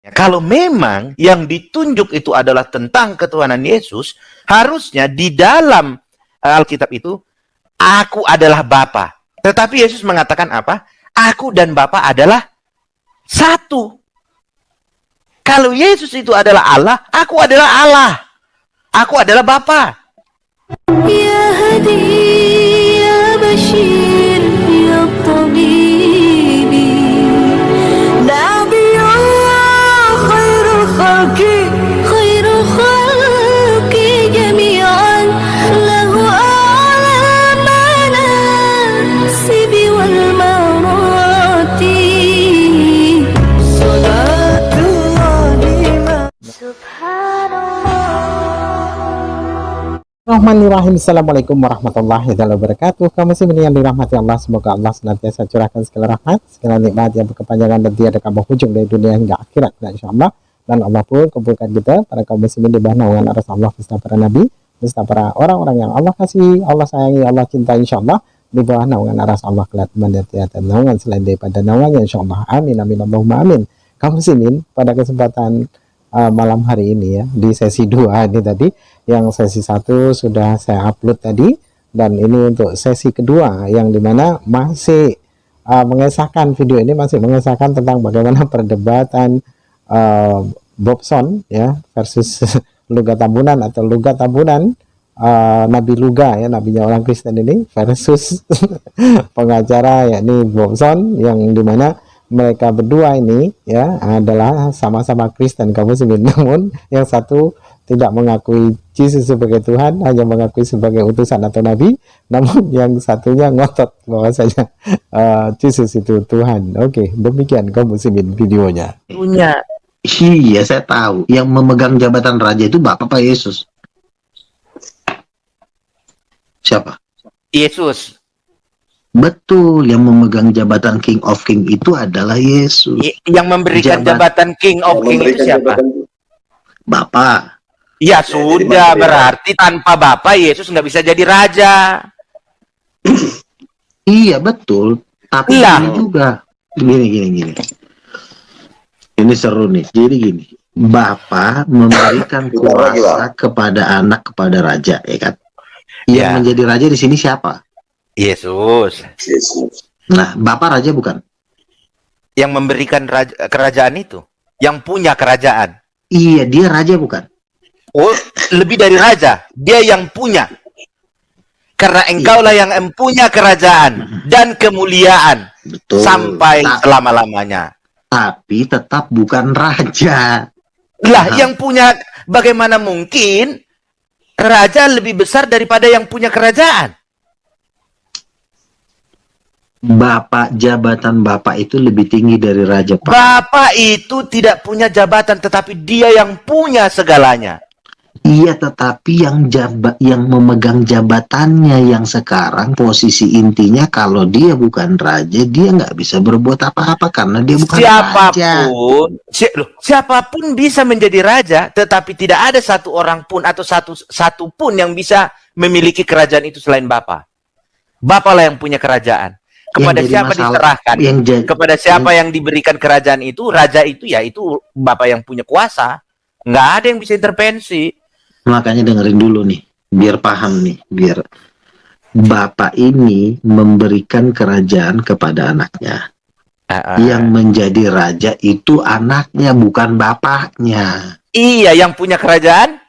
Kalau memang yang ditunjuk itu adalah tentang ketuhanan Yesus, harusnya di dalam Alkitab itu, aku adalah Bapa. Tetapi Yesus mengatakan apa? Aku dan Bapa adalah satu. Kalau Yesus itu adalah Allah, aku adalah Allah. Aku adalah Bapa. Ya Hadi, ya Bashir, ya Tabibi, Nabiullah khairul khalqi jami'an, lahu a'la manasibi wal marati, salatullahi subhanallah. Bismillahirrahmanirrahim. Assalamualaikum warahmatullahi wabarakatuh. Kaum muslimin yang dirahmati Allah, semoga Allah senantiasa curahkan segala rahmat, segala nikmat yang berkepanjangan dan tiada kamu hujung dari dunia hingga akhirat, insyaallah. Dan Allah pun kumpulkan kita para kaum muslimin di bawah naungan aras Allah beserta para nabi, beserta para orang-orang yang Allah kasih, Allah sayangi, Allah cintai, insyaallah, di bawah naungan aras Allah kelak dan tiada naungan selain daripada naungannya, insyaallah. Amin amin Allahumma amin. Kaum muslimin, pada kesempatan malam hari ini ya, di sesi 2 ini tadi, yang sesi 1 sudah saya upload tadi, dan ini untuk sesi kedua yang dimana masih mengesahkan video ini, masih mengesahkan tentang bagaimana perdebatan Bobson ya versus Luga Tambunan atau Luga Tambunan, Nabi Luga ya, nabinya orang Kristen ini versus pengacara yakni Bobson, yang dimana mereka berdua ini ya adalah sama-sama Kristen kaum muslimin, namun yang satu tidak mengakui Yesus sebagai Tuhan, hanya mengakui sebagai utusan atau nabi, namun yang satunya ngotot bahwasanya Yesus itu Tuhan. Oke, demikian kaum muslimin videonya. Punya. Iya, saya tahu. Yang memegang jabatan raja itu Bapak Yesus. Siapa? Yesus. Betul, yang memegang jabatan King of King itu adalah Yesus. Yang memberikan jabatan King of King itu siapa? Bapak. Ya sudah, berarti tanpa Bapak Yesus nggak bisa jadi raja. Iya, betul. Tapi ini juga. Gini. Ini seru nih. Jadi gini. Bapak memberikan kuasa kepada anak, kepada raja, ya kan? Yang menjadi raja di sini siapa? Yesus. Nah, Bapak raja bukan? Yang memberikan kerajaan itu, yang punya kerajaan. Iya, dia raja bukan? Oh, lebih dari raja, dia yang punya. Karena engkaulah yang punya kerajaan dan kemuliaan. Betul. Sampai selama-lamanya. Tapi tetap bukan raja. Lah, yang punya, bagaimana mungkin raja lebih besar daripada yang punya kerajaan? Jabatan Bapak itu lebih tinggi dari raja, Pak. Bapak itu tidak punya jabatan, tetapi dia yang punya segalanya. Iya, tetapi yang memegang jabatannya yang sekarang, posisi intinya, kalau dia bukan raja, dia nggak bisa berbuat apa-apa karena dia bukan raja. Siapapun bisa menjadi raja, tetapi tidak ada satu orang pun atau satu pun yang bisa memiliki kerajaan itu selain Bapa. Bapa lah yang punya kerajaan. Kepada siapa diserahkan? Kepada siapa yang diberikan kerajaan itu, raja itu ya itu Bapa yang punya kuasa. Nggak ada yang bisa intervensi. Makanya dengerin dulu nih, biar paham nih, biar Bapak ini memberikan kerajaan kepada anaknya. Yang menjadi raja itu anaknya, bukan bapaknya. Iya, yang punya kerajaan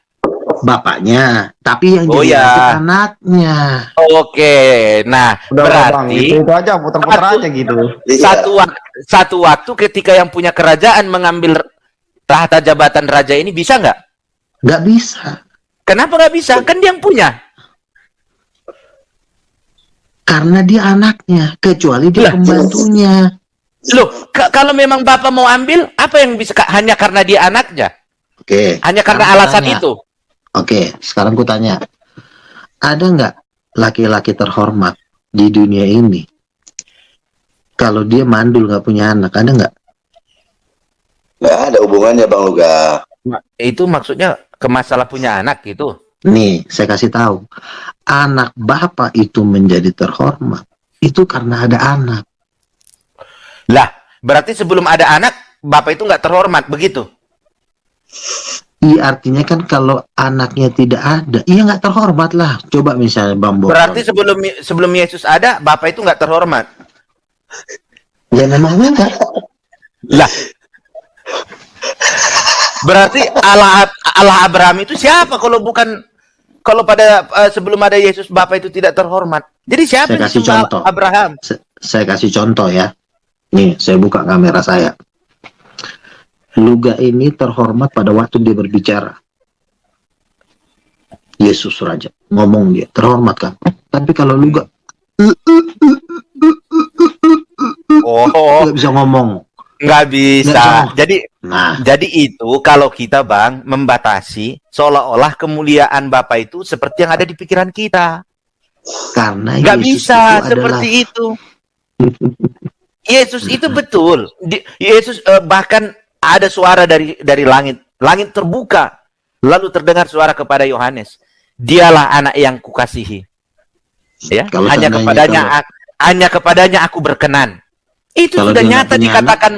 bapaknya, tapi yang jadi raja anaknya. Oke, nah udah, berarti itu aja putar-putar aja gitu. Satu waktu ketika yang punya kerajaan mengambil tahta jabatan raja ini, bisa nggak? Nggak bisa. Kenapa nggak bisa? Kan dia yang punya. Karena dia anaknya, kecuali dia pembantunya. Loh, kalau memang Bapak mau ambil, apa yang bisa? Hanya karena dia anaknya? Oke. Hanya karena alasan itu? Oke, sekarang ku tanya. Ada nggak laki-laki terhormat di dunia ini, kalau dia mandul nggak punya anak, ada nggak? Nggak ada hubungannya, Bang Luga. Itu maksudnya ke masalah punya anak gitu. Nih, saya kasih tahu. Anak Bapak itu menjadi terhormat itu karena ada anak. Lah, berarti sebelum ada anak Bapa itu nggak terhormat, begitu? Iya, artinya kan kalau anaknya tidak ada, iya nggak terhormat lah. Coba misalnya Bang Bob. Berarti sebelum Yesus ada, Bapa itu nggak terhormat. Ya memang enggak. Lah, berarti Allah Abraham itu siapa kalau bukan, kalau pada sebelum ada Yesus Bapa itu tidak terhormat. Jadi siapa Saya kasih itu contoh. Abraham? Saya kasih contoh ya. Nih, saya buka kamera saya. Luga ini terhormat pada waktu dia berbicara. Yesus Raja. Ngomong dia. Terhormat kan? Tapi kalau Luga Oh, nggak bisa ngomong. nggak bisa. Nggak Nah, Jadi itu kalau kita Bang membatasi seolah-olah kemuliaan Bapa itu seperti yang ada di pikiran kita. karena Nggak Yesus bisa itu seperti adalah itu. Yesus itu betul. Yesus bahkan ada suara dari langit. Langit terbuka. Lalu terdengar suara kepada Yohanes. Dialah anak yang kukasihi. Ya, Kalau hanya seandainya hanya kepadanya aku berkenan. Itu Kalau sudah dia nyata nggak punya dikatakan.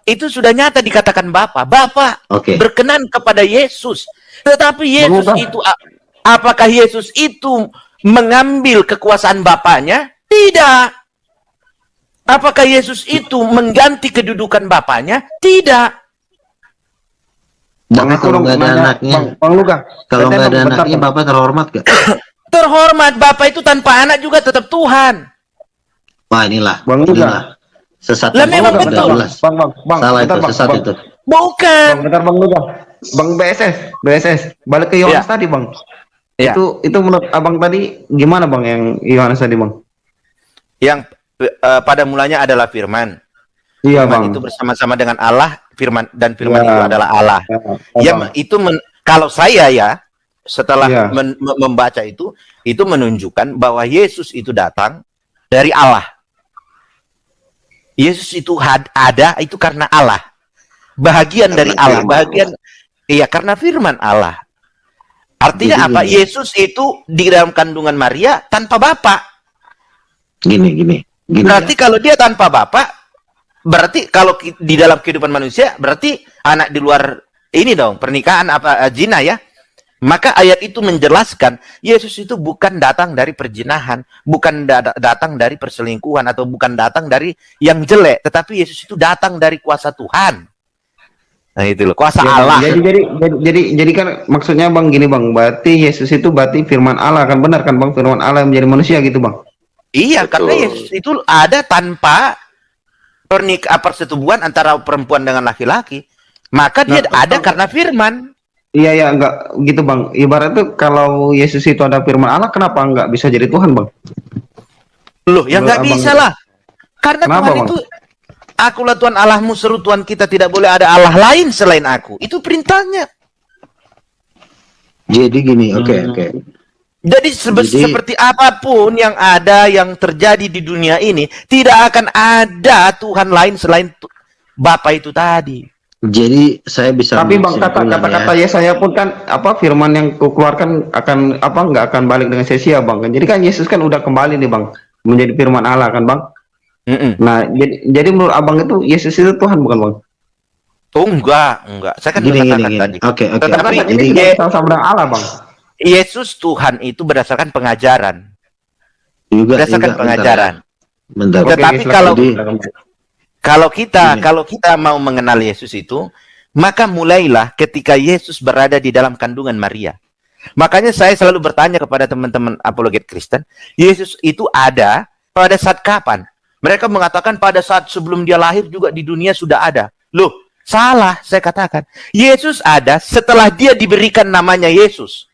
Itu sudah nyata dikatakan Bapa. Bapa Oke. berkenan kepada Yesus. Tetapi Yesus itu, apakah Yesus itu mengambil kekuasaan Bapaknya? Tidak. Apakah Yesus itu mengganti kedudukan Bapaknya? Tidak. Tapi kalau nggak ada anaknya, Bang Luga, kalau nggak ada bentar, anaknya, Bang. Bapak terhormat gak? Terhormat. Bapa itu tanpa anak juga tetap Tuhan. Wah, inilah. Bang Luga. Inilah. Sesat. Lah, memang yang betul. ke-13. Bang, Salah bentar, itu, Bang. sesat Bang. itu. Bukan. Bentar Bang Luga. Bang BSS, balik ke Yohanes Iya. tadi, Bang. Iya. Itu menurut Abang tadi gimana, Bang, yang Yohanes tadi, Bang? Yang pada mulanya adalah firman. Iya, Firman Bang. itu bersama-sama dengan Allah, firman Ya. itu adalah Allah. Ya, Ya, itu kalau saya ya setelah Iya. membaca itu menunjukkan bahwa Yesus itu datang dari Allah. Yesus itu ada itu karena Allah. Bahagian dari Allah, bahagian karena firman Allah. Artinya Jadi apa? gini. Yesus itu di dalam kandungan Maria tanpa Bapa. Gini Berarti ya. kalau dia tanpa Bapa, berarti kalau di dalam kehidupan manusia, berarti anak di luar ini dong, pernikahan zina ya. Maka ayat itu menjelaskan Yesus itu bukan datang dari perzinahan, bukan datang dari perselingkuhan, atau bukan datang dari yang jelek, tetapi Yesus itu datang dari kuasa Tuhan. Nah itu loh, kuasa Ya, Allah. Jadi kan maksudnya, Bang, gini, Bang. Berarti Yesus itu berarti firman Allah, kan benar kan, Bang? Firman Allah yang menjadi manusia gitu, Bang. Iya, karena Yesus itu ada tanpa persetubuhan antara perempuan dengan laki-laki. Maka dia ada karena firman. Iya, ya, enggak gitu, Bang. Ibarat tuh kalau Yesus itu ada firman Allah, kenapa enggak bisa jadi Tuhan, Bang? Loh, ya nggak Abang- bisa lah. Karena Kenapa, Tuhan Bang? itu, akulah Tuhan Allahmu, seru Tuhan kita, tidak boleh ada Allah lain selain aku. Itu perintahnya. Jadi gini, oke. Jadi, Jadi- seperti apapun yang ada, yang terjadi di dunia ini, tidak akan ada Tuhan lain selain Bapa itu tadi. Jadi saya bisa Tapi, Bang, menyimpulkan kata-kata ya. Yesaya pun kan firman yang kukeluarkan akan enggak akan balik dengan sia-sia, Bang. Jadi kan Yesus kan udah kembali nih, Bang, menjadi firman Allah kan, Bang. Nah, jadi menurut Abang itu Yesus itu Tuhan, bukan, Bang? Oh, enggak. Saya kan Gini. mengatakan tadi. Oke. Tetapi Karena ini ini sama-sama dengan Allah, Bang. Yesus Tuhan itu berdasarkan pengajaran. Juga Berdasarkan pengajaran. Bentar. Oke, Tetapi silakan. Jadi- Kalau Gini. kita mau mengenal Yesus itu, maka mulailah ketika Yesus berada di dalam kandungan Maria. Makanya saya selalu bertanya kepada teman-teman apologet Kristen, Yesus itu ada pada saat kapan? Mereka mengatakan pada saat sebelum dia lahir juga di dunia sudah ada. Loh, salah saya katakan. Yesus ada setelah dia diberikan namanya Yesus.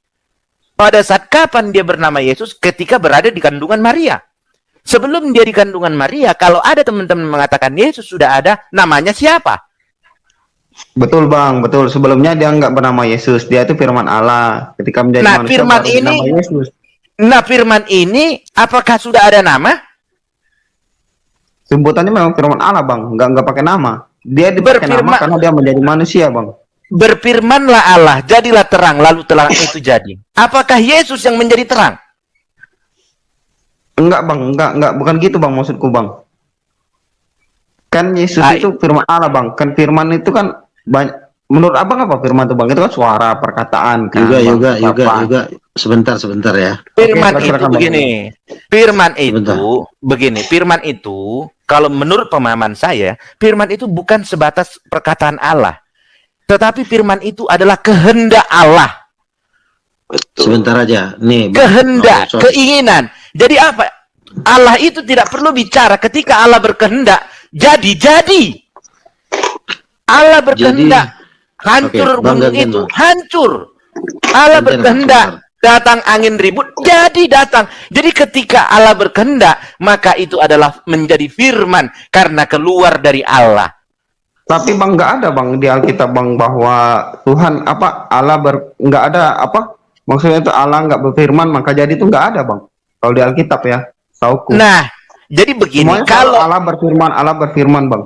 Pada saat kapan dia bernama Yesus? Ketika berada di kandungan Maria. Sebelum dia di kandungan Maria, kalau ada teman-teman mengatakan Yesus sudah ada, namanya siapa? Betul, Bang, betul. Sebelumnya dia nggak bernama Yesus, dia itu firman Allah. Ketika menjadi Nah, manusia firman baru ini- bernama Yesus. Nah, firman ini apakah sudah ada nama? Sebutannya memang firman Allah, Bang, nggak pakai nama. Dia dipakai nama Berfirman- karena dia menjadi manusia, Bang. Berfirmanlah Allah, jadilah terang, lalu terang itu jadi. Apakah Yesus yang menjadi terang? Enggak, Bang, enggak, bukan gitu, Bang, maksudku, Bang. Kan Yesus Ah, itu firman Allah, Bang. Kan firman itu kan banyak. Menurut Abang apa firman itu, Bang? Itu kan suara, perkataan kan, Bang. Juga. Sebentar ya. Firman Oke, itu silakan, Bang. begini. Firman Sebentar. itu begini. Firman itu kalau menurut pemahaman saya, firman itu bukan sebatas perkataan Allah. Tetapi firman itu adalah kehendak Allah. Sebentar aja. Nih, Bang. Kehendak, Oh, keinginan. Jadi apa? Allah itu tidak perlu bicara ketika Allah berkehendak. Jadi. Allah berkehendak. Hancur Oke, Bang, gunung gantian, itu, Bang. hancur. Allah Gantian, berkehendak. Bang, Datang angin ribut, jadi datang. Jadi ketika Allah berkehendak, maka itu adalah menjadi firman karena keluar dari Allah. Tapi Bang, nggak ada, Bang, di Alkitab, Bang, bahwa Tuhan apa Allah nggak ada apa maksudnya itu Allah nggak berfirman maka jadi itu nggak ada, Bang. Kalau di Alkitab ya, tauku. Nah, jadi begini, Semuanya kalau Allah berfirman, Bang.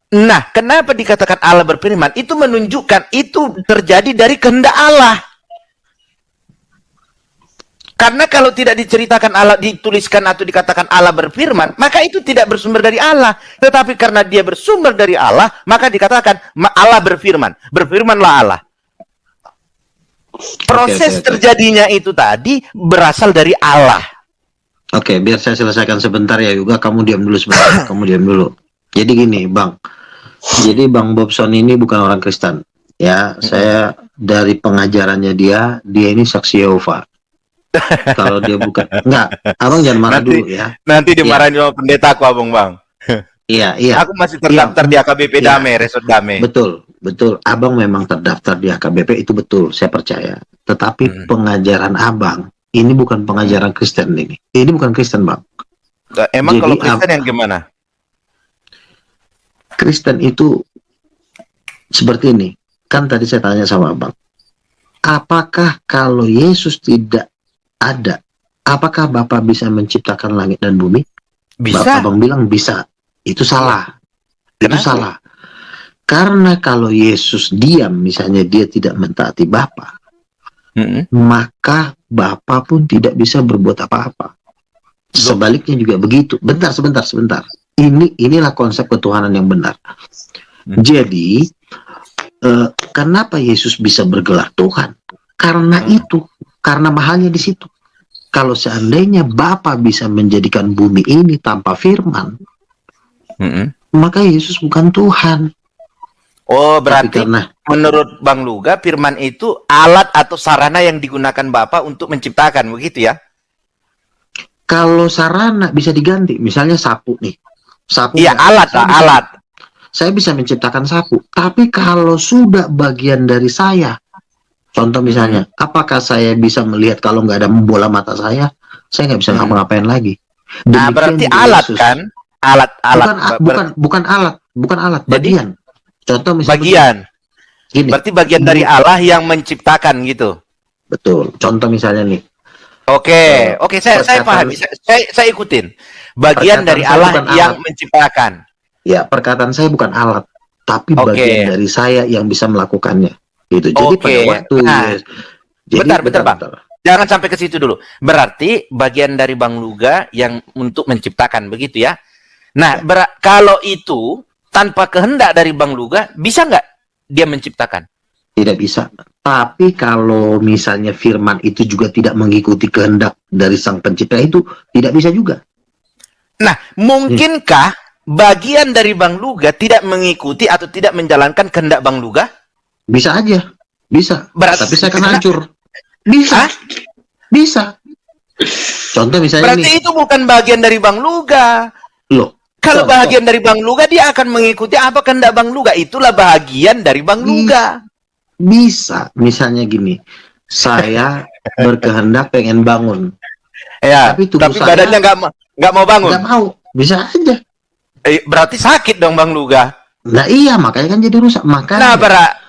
nah, kenapa dikatakan Allah berfirman? Itu menunjukkan itu terjadi dari kehendak Allah. Karena kalau tidak diceritakan Allah, dituliskan atau dikatakan Allah berfirman, maka itu tidak bersumber dari Allah. Tetapi karena dia bersumber dari Allah, maka dikatakan Allah berfirman. Berfirmanlah Allah. Proses Oke. terjadinya itu tadi berasal dari Allah. Oke, biar saya selesaikan sebentar ya juga. Kamu diam dulu sebentar. Kamu diam dulu. Jadi gini, Bang. Jadi Bang Bobson ini bukan orang Kristen. Ya, saya dari pengajarannya dia ini saksi Yehova. Kalau dia bukan, enggak. Abang jangan marah Nanti- dulu ya. Nanti dimarahin sama pendeta aku, Abang Bang. Iya. Aku masih terdaftar di AKBP Iya. Damai, Resort Damai. Betul. Abang memang terdaftar di AKBP, itu betul, saya percaya. Tetapi pengajaran Abang ini bukan pengajaran Kristen ini. Ini bukan Kristen, Bang. Emang Jadi, kalau Kristen yang gimana? Kristen itu seperti ini. Kan tadi saya tanya sama Abang. Apakah kalau Yesus tidak ada, apakah Bapak bisa menciptakan langit dan bumi? Bisa. Abang bilang bisa. Itu salah. Itu Kenapa? salah. Karena kalau Yesus diam, misalnya dia tidak mentaati Bapa, maka Bapa pun tidak bisa berbuat apa-apa. Sebaliknya juga begitu. Sebentar. Inilah konsep ketuhanan yang benar. Jadi, kenapa Yesus bisa bergelar Tuhan? Karena itu, karena mahalnya di situ. Kalau seandainya Bapa bisa menjadikan bumi ini tanpa firman, maka Yesus bukan Tuhan. Oh, Tapi berarti karena menurut Bang Luga, firman itu alat atau sarana yang digunakan Bapa untuk menciptakan, begitu ya? kalau sarana bisa diganti, misalnya sapu nih. Sapu. Iya, alat lah, alat. Saya bisa menciptakan sapu, tapi kalau sudah bagian dari saya, contoh misalnya, apakah saya bisa melihat kalau nggak ada bola mata saya nggak bisa ngapa-ngapain lagi. Nah, Demikian berarti juga alat Yesus. kan? Alat. Bukan alat, Jadi, bagian. Contoh misalnya Bagian. gini, Berarti bagian dari Allah yang menciptakan gitu. betul. Contoh misalnya nih, Oke, saya perkataan- pahami. Saya ikutin. Bagian Perkataan dari saya Allah bukan yang alat. menciptakan. ya perkataan saya bukan alat, tapi Oke. bagian dari saya yang bisa melakukannya. Gitu. Jadi Oke. pada waktu Nah, jadi bentar, Bang. Jangan sampai ke situ dulu. Berarti bagian dari Bang Luga yang untuk menciptakan, begitu ya? Nah, kalau itu tanpa kehendak dari Bang Luga, bisa nggak dia menciptakan? Tidak bisa. Tapi kalau misalnya firman itu juga tidak mengikuti kehendak dari sang pencipta, itu tidak bisa juga. Nah, mungkinkah bagian dari Bang Luga tidak mengikuti atau tidak menjalankan kehendak Bang Luga? Bisa aja. Bisa. Berarti- Tapi saya akan hancur. Bisa. Hah? Bisa. Contoh misalnya Berarti nih. itu bukan bagian dari Bang Luga. Loh. Kalau Contoh. bagian dari Bang Luga, dia akan mengikuti apa kehendak Bang Luga. Itulah bagian dari Bang Luga. Bisa. Misalnya gini. Saya berkehendak pengen bangun. Ya, Tapi tubuh tapi saya badannya nggak mau bangun. Nggak mau. Bisa aja. Berarti sakit dong Bang Luga. Nah iya, makanya kan jadi rusak. Nah, Makanya.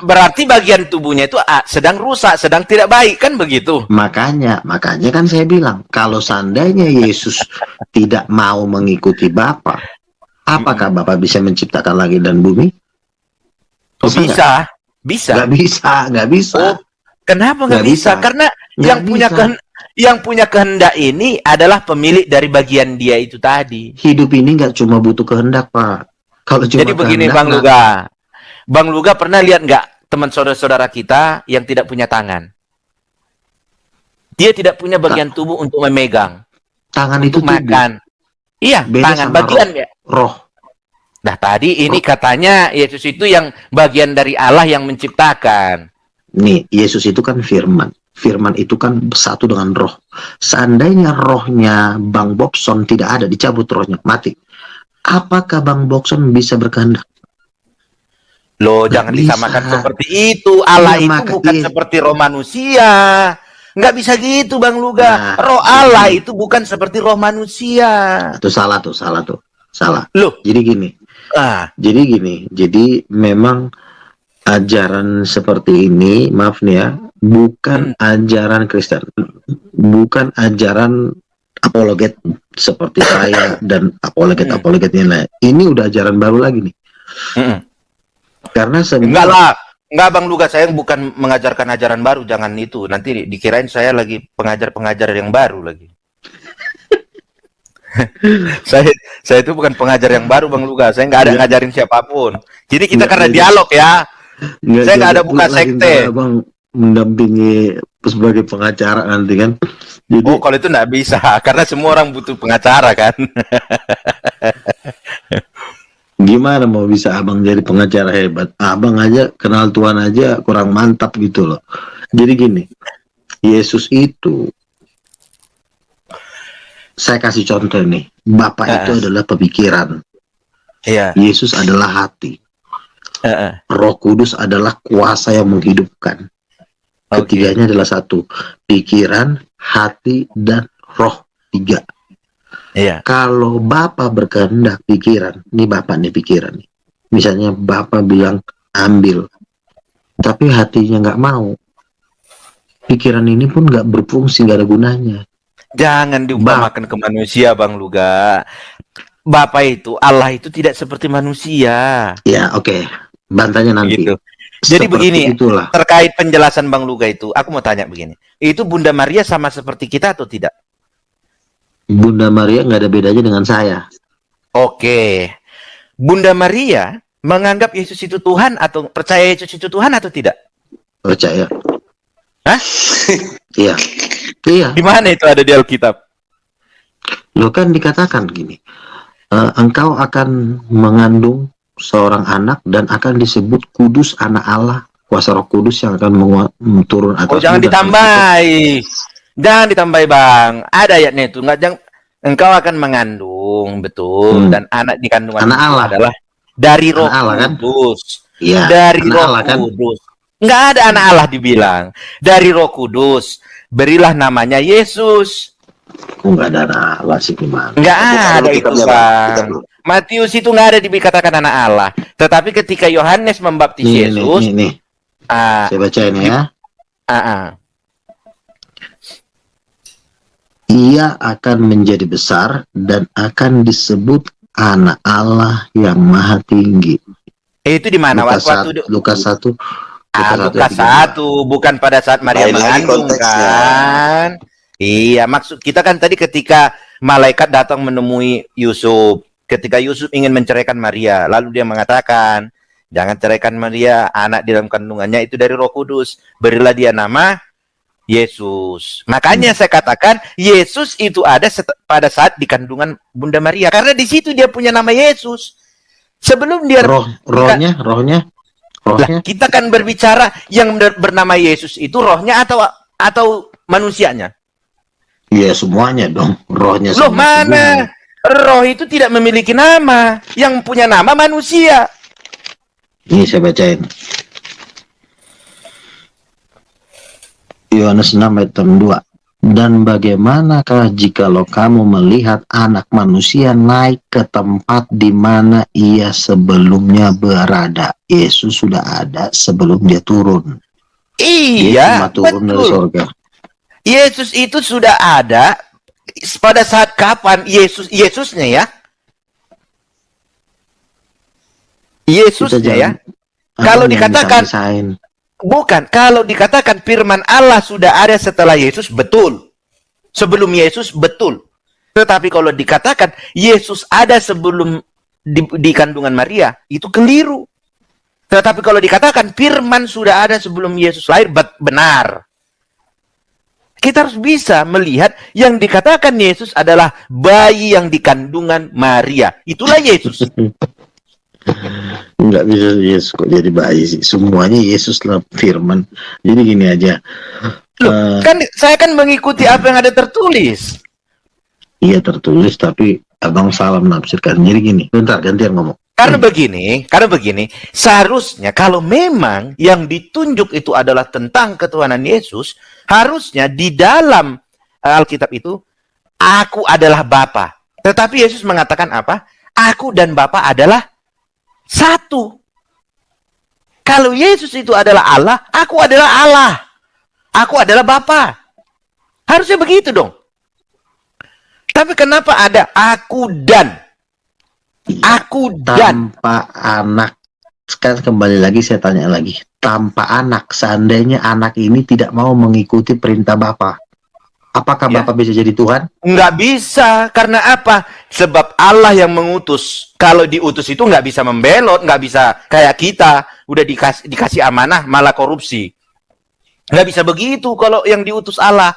berarti bagian tubuhnya itu sedang rusak, sedang tidak baik, kan begitu? Makanya kan saya bilang, kalau seandainya Yesus tidak mau mengikuti Bapa, apakah Bapa bisa menciptakan langit dan bumi? Oh, Bisa bisa. nggak bisa. Oh, kenapa nggak Nggak bisa? bisa. Karena Nggak bisa. yang punya kehendak ini adalah pemilik dari bagian dia itu tadi. Hidup ini nggak cuma butuh kehendak, Pak. Kalau cuma Jadi begini kehendak, Bang Luga. Bang Luga pernah lihat nggak teman saudara-saudara kita yang tidak punya tangan? Dia tidak punya bagian tubuh untuk memegang, tangan itu untuk tubuh. makan. Iya, Beda tangan sama bagian ya. Roh. Nah, tadi ini katanya Yesus itu yang bagian dari Allah yang menciptakan. Nih, Yesus itu kan firman. Firman itu kan satu dengan roh. Seandainya rohnya Bang Bobson tidak ada, dicabut rohnya, mati. Apakah Bang Bobson bisa berkehendak? Loh, Nggak jangan bisa. disamakan seperti itu. Allah Iya, itu bukan seperti roh manusia. Nggak bisa gitu, Bang Luga. Nah, Roh Allah itu bukan seperti roh manusia. Itu salah tuh. Salah. Loh, Jadi gini, jadi memang ajaran seperti ini, maaf nih ya, bukan ajaran Kristen, bukan ajaran apologet seperti saya dan apologet yang lain. Ini udah ajaran baru lagi nih. Karena enggak lah. Enggak, Bang Luga, saya bukan mengajarkan ajaran baru, jangan itu. Nanti dikirain saya lagi pengajar-pengajar yang baru lagi. saya itu bukan pengajar yang baru, Bang Luga. Saya nggak ada ngajarin siapapun. Jadi kita karena dialog ya. Saya nggak ada buka sekte. Bang mendampingi sebagai pengacara nanti kan. Jadi, Oh, kalau itu nggak bisa, karena semua orang butuh pengacara kan. gimana mau bisa abang jadi pengacara hebat? Abang aja kenal Tuhan aja kurang mantap gitu loh. Jadi gini, Yesus itu, saya kasih contoh nih, Bapak itu adalah pemikiran, Yesus adalah hati, Roh Kudus adalah kuasa yang menghidupkan. Ketiganya adalah satu, pikiran, hati, dan roh, tiga. Kalau Bapak berkehendak pikiran, nih Bapak nih pikiran nih. Misalnya Bapak bilang ambil, tapi hatinya nggak mau. Pikiran ini pun nggak berfungsi, nggak ada gunanya. Jangan diumpamakan ke manusia, Bang Luga. Bapak itu, Allah itu tidak seperti manusia. Ya, oke. Bantanya nanti. Gitu. Jadi Seperti begini, itulah. terkait penjelasan Bang Luga itu, aku mau tanya begini. Itu Bunda Maria sama seperti kita atau tidak? Bunda Maria nggak ada bedanya dengan saya. Oke. Bunda Maria menganggap Yesus itu Tuhan atau percaya Yesus itu Tuhan atau tidak? Percaya. Hah? Iya. Iya. Di mana itu ada di Alkitab? Lo kan dikatakan gini, engkau akan mengandung seorang anak dan akan disebut kudus, anak Allah, kuasa Roh Kudus yang akan turun atas. Oh, jangan ditambahi. Jangan ditambahi, Bang. Ada ayatnya itu. Enggak, engkau akan mengandung, betul. Dan anak di kandungan anak Allah adalah dari Roh Kudus. Iya, dari Roh Allah, Kudus. Enggak ada anak Allah dibilang. Dari Roh Kudus. Berilah namanya Yesus. Kok nggak ada anak Allah sih gimana? Enggak ada itu, Bang. Matius itu nggak ada dikatakan anak Allah. Tetapi ketika Yohanes membaptis Yesus, nih. Saya bacain ya. Ia akan menjadi besar dan akan disebut anak Allah yang maha tinggi. Itu di mana? Lukas 1. Lukas 1, bukan pada saat Maria mengandung kan? Iya, maksud kita kan tadi ketika malaikat datang menemui Yusuf, ketika Yusuf ingin menceraikan Maria, lalu dia mengatakan, jangan ceraikan Maria, anak di dalam kandungannya itu dari Roh Kudus, berilah dia nama Yesus. Makanya saya katakan Yesus itu ada pada saat di kandungan Bunda Maria, karena di situ dia punya nama Yesus. Sebelum dia rohnya. Lah, kita kan berbicara yang bernama Yesus itu rohnya atau manusianya? Iya, semuanya dong, rohnya. Loh, mana? Roh itu tidak memiliki nama. Yang punya nama manusia. Ini saya bacain. Yohanes 6 ayat 2. Dan bagaimanakah jikalau kamu melihat anak manusia naik ke tempat di mana ia sebelumnya berada? Yesus sudah ada sebelum dia turun. Iya, dia turun dari surga. Yesus itu sudah ada pada saat kapan? Yesusnya ya? Yesusnya ya? Kalau dikatakan bukan, kalau dikatakan firman Allah sudah ada setelah Yesus, betul. Sebelum Yesus, betul. Tetapi kalau dikatakan Yesus ada sebelum di kandungan Maria, itu keliru. Tetapi kalau dikatakan firman sudah ada sebelum Yesus lahir, benar. Kita harus bisa melihat yang dikatakan Yesus adalah bayi yang di kandungan Maria. Itulah Yesus. Nggak bisa Yesus kok jadi bayi sih. Semuanya Yesus lah firman. Jadi gini aja. Loh, kan saya kan mengikuti apa yang ada tertulis. Iya tertulis, tapi abang salah menafsirkan. Jadi gini, bentar gantian ngomong. Karena begini, seharusnya kalau memang yang ditunjuk itu adalah tentang ketuhanan Yesus, harusnya di dalam Alkitab itu, aku adalah Bapa. Tetapi Yesus mengatakan apa? Aku dan Bapa adalah satu. Kalau Yesus itu adalah Allah, aku adalah Allah. Aku adalah Bapa. Harusnya begitu dong. Tapi kenapa ada aku dan? Aku dan. Tanpa anak. Sekarang kembali lagi saya tanya lagi. Tanpa anak, seandainya anak ini tidak mau mengikuti perintah Bapa, apakah Ya. Bapa bisa jadi Tuhan? Nggak bisa. Karena apa? Sebab Allah yang mengutus. Kalau diutus itu nggak bisa membelot. Nggak bisa kayak kita. Udah dikasih amanah, malah korupsi. Nggak bisa begitu kalau yang diutus Allah.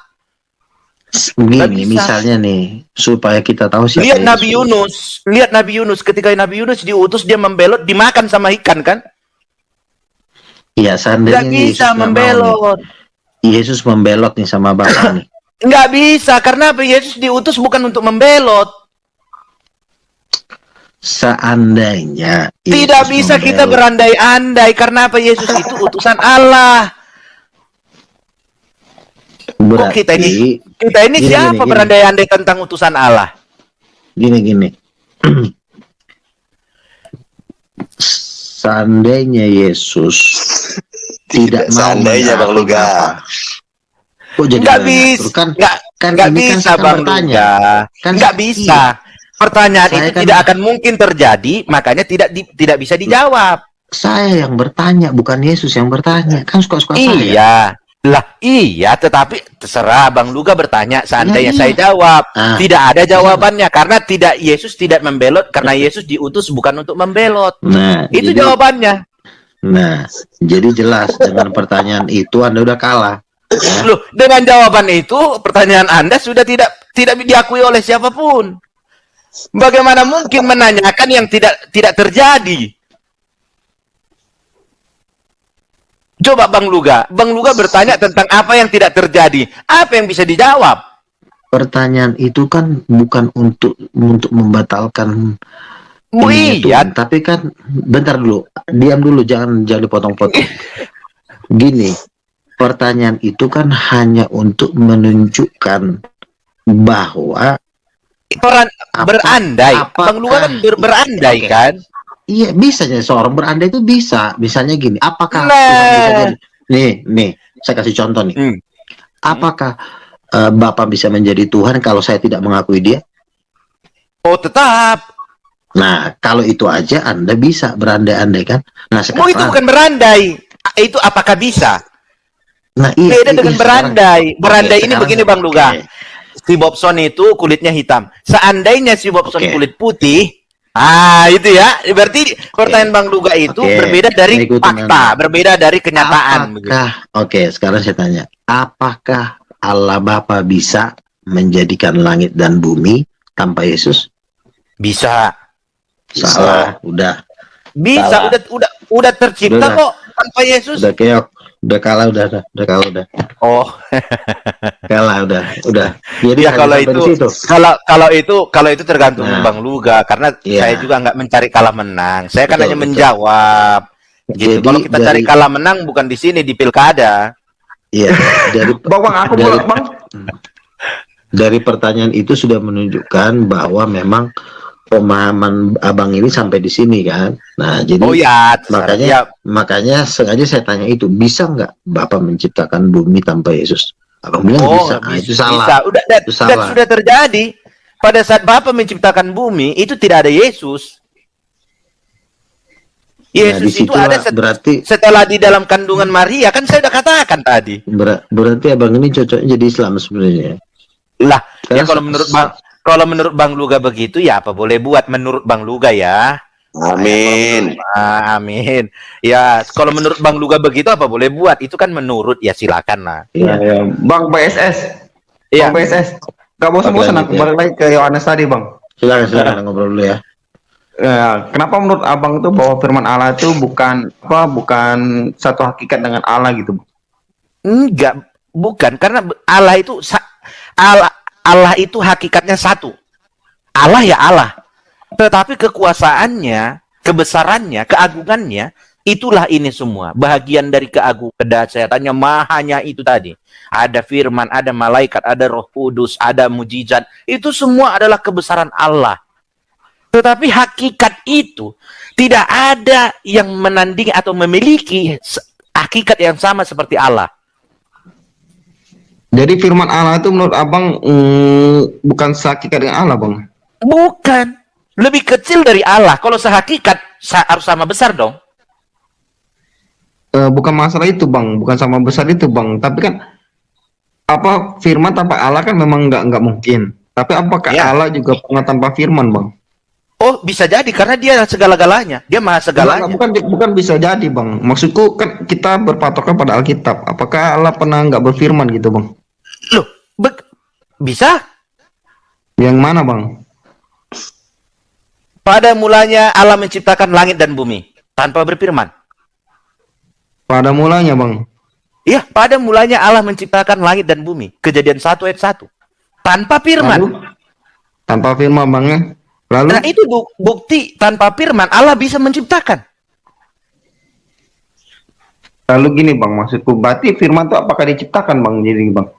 Nggak Begini, bisa. misalnya nih, supaya kita tahu siapa Lihat Yesus. Nabi Yunus. Lihat Nabi Yunus. Ketika Nabi Yunus diutus, dia membelot, dimakan sama ikan kan? Iya, seandainya Nggak Yesus bisa nggak mau membelot. nih. Yesus membelot nih sama Bapa nih. Nggak bisa. Karena apa? Yesus diutus bukan untuk membelot. Seandainya Tidak Yesus bisa kita membelot. berandai-andai. Karena apa? Yesus itu utusan Allah. Kok kita ini Gini, siapa gini. berandai-andai tentang utusan Allah? Gini. Seandainya Yesus tidak mau Seandainya Bang menaati Luga. Bapa. Kok jadi Nggak mengatur? bisa. Kan Nggak ini kan bisa, saya kan Bang bertanya. Luga. Kan Nggak iya. bisa. Pertanyaan Saya itu kan- tidak akan mungkin terjadi, makanya tidak bisa dijawab. Saya yang bertanya, bukan Yesus yang bertanya. Kan suka-suka saya. Iya. Lah, iya, tetapi terserah Bang Luga bertanya, seandainya Iya. saya jawab. Ah. Tidak ada jawabannya, karena Yesus tidak membelot, karena Yesus diutus bukan untuk membelot. Nah, Itu jadi, jawabannya. Nah, jadi jelas dengan pertanyaan itu Anda udah kalah. Loh, dengan jawaban itu, pertanyaan Anda sudah tidak diakui oleh siapapun. Bagaimana mungkin menanyakan yang tidak terjadi? Coba Bang Luga bertanya tentang apa yang tidak terjadi. Apa yang bisa dijawab? Pertanyaan itu kan bukan untuk membatalkan Oh, ininya iya. Tuhan, tapi kan bentar dulu, diam dulu, jangan dipotong-potong. Gini, pertanyaan itu kan hanya untuk menunjukkan bahwa Berandai. Bang Luga kan berandai Oke. kan? iya bisa jadi seorang berandai itu bisa, misalnya gini, apakah Nah. Tuhan bisa jadi nih, saya kasih contoh nih. Hmm. Apakah Bapak bisa menjadi Tuhan kalau saya tidak mengakui Dia? Oh, tetap. Nah, kalau itu aja Anda bisa berandai-andai kan? Nah, Oh, itu sekarang bukan berandai. Itu apakah bisa? nah, iya, Beda dengan sekarang- berandai. Berandai Oke, ini sekarang- begini Bang Luga. oke. Si Bobson itu kulitnya hitam. Seandainya si Bobson Oke. kulit putih, itu ya. Berarti pertanyaan Bang Luga itu Oke. berbeda dari Saya ikutin fakta, Anda. berbeda dari kenyataan. begitu. Oke, sekarang saya tanya, apakah Allah Bapa bisa menjadikan langit dan bumi tanpa Yesus? Bisa. Salah, udah Bisa, Salah. udah tercipta Udah. kok tanpa Yesus. keok, udah kalah, udah kalah, udah Oh, kalah, udah. Jadi ya hanya kalau sampai di itu situ. kalau itu tergantung Nah. Bang Luga, karena Iya. saya juga nggak mencari kalah menang. Saya kan Betul, hanya betul. menjawab. Gitu. Jadi Kalau kita cari dari- kalah menang bukan di sini di pilkada. Iya, dari Bang, aku Dari- boleh, Bang. dari pertanyaan itu sudah menunjukkan bahwa memang pemahaman abang ini sampai di sini kan. Nah, jadi Oh ya, makanya ya, makanya sengaja saya tanya itu, bisa nggak Bapak menciptakan bumi tanpa Yesus? Abang bilang bisa. Nah, itu salah. Bisa. Udah, dan Itu salah. sudah terjadi. Pada saat Bapa menciptakan bumi, itu tidak ada Yesus. Nah, Yesus itu ada berarti setelah di dalam kandungan Maria, kan saya udah katakan tadi. berarti abang ini cocoknya jadi Islam sebenarnya. Lah, ya Karena Kalau menurut Bang Luga begitu, ya apa boleh buat menurut Bang Luga ya. Amin. Amin. Ya, kalau menurut Bang Luga begitu apa boleh buat? Itu kan menurut, ya silakan lah. Iya. Bang BSS. Iya. Bang BSS. Gak bosan-bosan aku balik lagi ke Yohanes tadi, Bang. Silakan ngobrol dulu ya. Kenapa menurut Abang itu bahwa firman Allah itu bukan satu hakikat dengan Allah gitu, Bang? Enggak, bukan, karena Allah itu Allah itu hakikatnya satu. Allah ya Allah. Tetapi kekuasaannya, kebesarannya, keagungannya, itulah ini semua. Bahagian dari kedahsyatannya, mahanya itu tadi. Ada firman, ada malaikat, ada Roh Kudus, ada mujizat. Itu semua adalah kebesaran Allah. Tetapi hakikat itu tidak ada yang menandingi atau memiliki hakikat yang sama seperti Allah. Jadi firman Allah itu menurut Abang bukan sehakikat dengan Allah, Bang? Bukan. Lebih kecil dari Allah. Kalau sehakikat, harus sama besar dong. Bukan masalah itu, Bang. Bukan sama besar itu, Bang. Tapi kan firman tanpa Allah kan memang nggak mungkin. Tapi apakah Ya. Allah juga pernah tanpa firman, Bang? Oh, bisa jadi karena dia segala-galanya. Dia maha segalanya. Bukan bisa jadi, Bang. Maksudku kan kita berpatokan pada Alkitab. Apakah Allah pernah nggak berfirman gitu, Bang? Loh, bisa? Yang mana, Bang? Pada mulanya Allah menciptakan langit dan bumi tanpa berfirman. Pada mulanya, Bang. Iya, pada mulanya Allah menciptakan langit dan bumi. Kejadian 1 ayat 1. Tanpa firman. Lalu, tanpa firman, Bang, ya? Lalu? Nah, itu bukti tanpa firman Allah bisa menciptakan. Lalu gini, Bang, maksudku berarti firman itu apakah diciptakan, Bang? Jadi, Bang.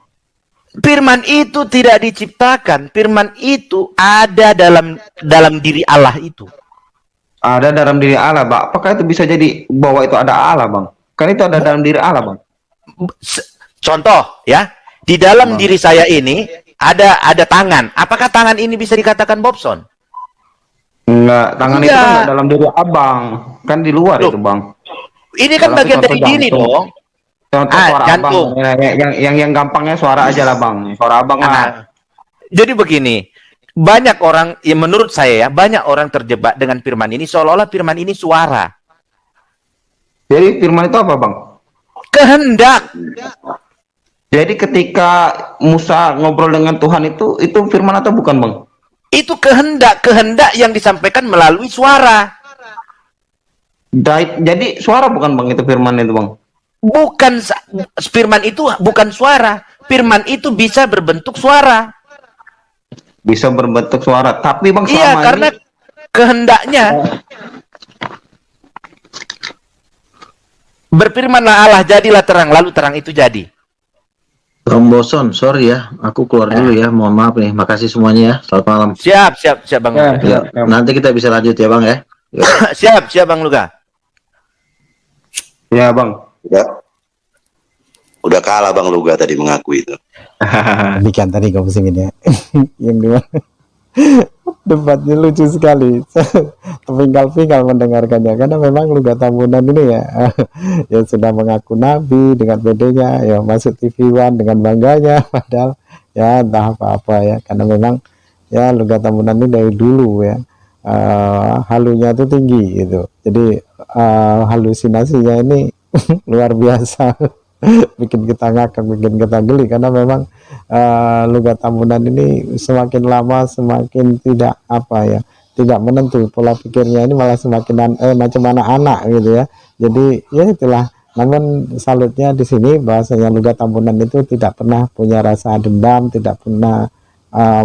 Firman itu tidak diciptakan. Firman itu ada dalam diri Allah itu. Ada dalam diri Allah, Bang. Apakah itu bisa jadi bahwa itu ada Allah, Bang? Kan itu ada dalam diri Allah, Bang. Contoh ya, di dalam diri saya ini ada tangan. Apakah tangan ini bisa dikatakan Bobson? Enggak, tangan itu kan Enggak. enggak dalam diri Abang. Kan di luar Loh. itu, Bang. Ini kan Dalam bagian contoh dari diri jantung. dong. Contoh suara jantung. Abang. Yang gampangnya suara aja lah, Bang. Suara Abang lah. Nah, jadi begini, banyak orang, ya menurut saya ya, banyak orang terjebak dengan firman ini seolah-olah firman ini suara. Jadi firman itu apa, Bang? Kehendak. Jadi ketika Musa ngobrol dengan Tuhan itu firman atau bukan, Bang? Itu kehendak yang disampaikan melalui suara. Jadi suara bukan, Bang, itu firman itu, Bang? Bukan, firman itu bukan suara. Firman itu bisa berbentuk suara. Bisa berbentuk suara. Tapi, Bang, Iya, selama karena ini kehendaknya. Berfirmanlah Allah, jadilah terang, lalu terang itu jadi. Bang Boson, sorry ya, aku keluar dulu ya. Mohon maaf nih. Makasih semuanya ya. Selamat malam. Siap Bang Luga. Ya, nanti kita bisa lanjut ya, Bang ya. Ya. Siap Bang Luga. ya, Bang. Udah kalah Bang Luga tadi mengaku itu. Demikian tadi kamu singin ya. Yang dua debatnya lucu sekali. Terpinggal-pinggal mendengarkannya karena memang Luga Tambunan ini ya yang sudah mengaku nabi dengan bedanya ya masuk TV One dengan bangganya padahal ya entah apa-apa ya karena memang ya Luga Tambunan ini dari dulu ya halunya tuh tinggi gitu. Jadi halusinasinya ini luar biasa. Bikin kita ngakak, bikin kita geli karena memang Luga Tambunan ini semakin lama semakin tidak tidak menentu pola pikirnya ini malah semakin macam anak-anak gitu ya. Jadi ya itulah. Namun salutnya di sini bahasanya Luga Tambunan itu tidak pernah punya rasa dendam, tidak pernah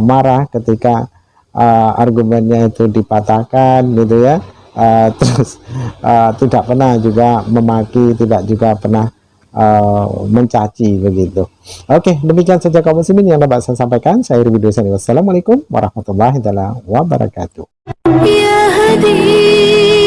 marah ketika argumennya itu dipatahkan gitu ya. Terus tidak pernah juga memaki, tidak juga pernah mencaci begitu. Oke, demikian saja kaum muslimin yang dapat saya sampaikan. Saya Ruby Dosani. Wassalamualaikum warahmatullahi wabarakatuh. يا هدي